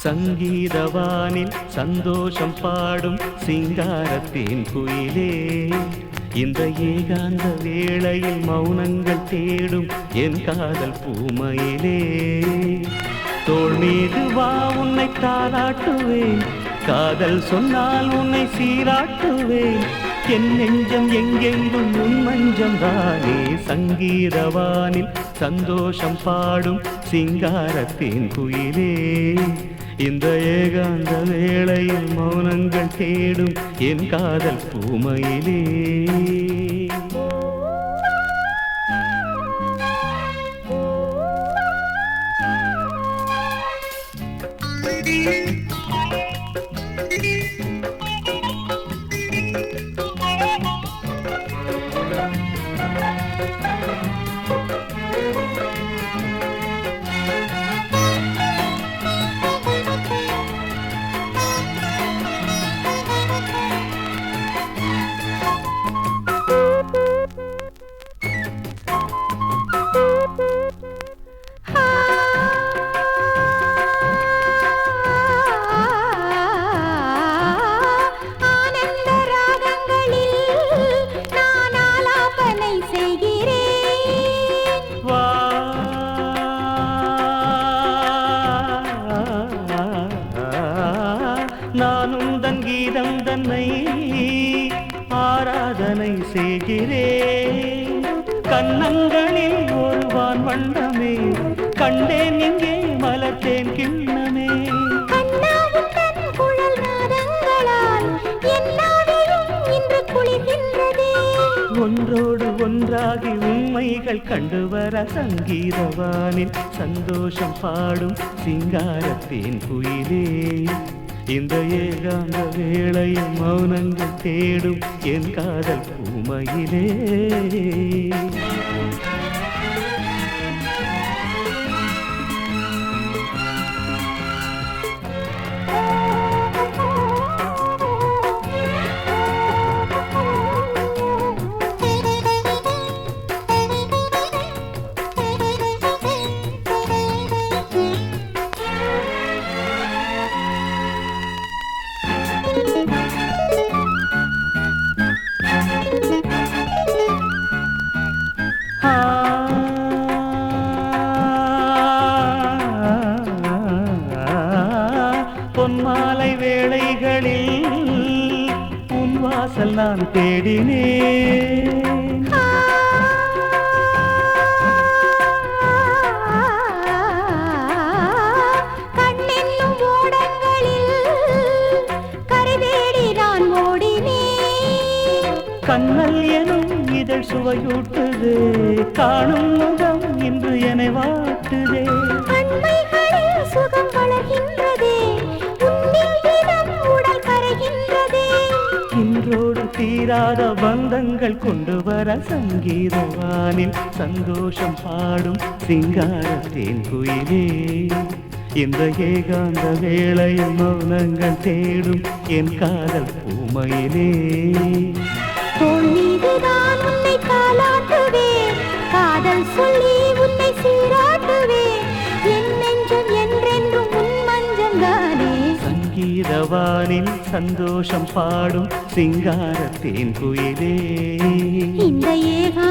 சங்கீதவானில் சந்தோஷம் பாடும் சிங்காரத்தின் குயிலே, இந்த ஏகாந்த வேளையில் மௌனங்கள் தேடும் என் காதல் பூமையிலே. தோள் மீது வா உன்னை தாலாட்டுவேன், காதல் சொன்னால் உன்னை சீராட்டுவேன். என் நெஞ்சம் எங்கெங்கும் உன் மஞ்சம் தானே. சங்கீதவானில் சந்தோஷம் பாடும் சிங்காரத்தின் குயிலே, இந்த ஏகாந்த வேளையில் மௌனங்கள் தேடும் என் காதல் பூமையிலே. நானும் தன் கீதம் தன்னை ஆராதனை செய்கிறேன். கண்ணங்களில் ஒரு வான் வண்ணமே கண்டேன், இங்கே மலர்த்தேன் கிண்ணமே. ஒன்றோடு ஒன்றாகி உண்மைகள் கண்டுவர சங்கீதவானில் சந்தோஷம் பாடும் சிங்காரத்தின் குயிலே, இந்த ஏகாந்த வேளையில் மௌனங்கள் தேடும் என் காதல் பூமையிலே. பொன்மாலை வேளைகளில் உன் வாசல் நான் தேடினேன். கண்ணென்னும் ஓடங்களில் கரைதேடி நான் ஓடினேன். கண்ணல் எனும் இதழ் சுவையூட்டுது, காணும் முகம் இன்று என்னை வாட்டுதே. கண்மைகளில் சுகம் வளர்கின்றதே, உன்னில் தினம் உடல் கரைகின்றதே. இன்றோடு தீராத பந்தங்கள் கொண்டு வர சங்கீதவானில் சந்தோஷம் பாடும் சிங்காரத்தின் குயிலே, இந்த ஏகாந்த வேளையில் மௌனங்கள் தேடும் என் காதல் பூமையிலே. தோள் மீதுதான் உன்னை தாலாட்டுவேன், காதல் சொல்லி உன்னை சீராட்டுவேன். என் நெஞ்சம் என்றென்றும் உன் மஞ்சள் தானே. சங்கீதவானில் சந்தோஷம் பாடும் சிங்காரத்தின் குயிலே, இந்த ஏகாந்த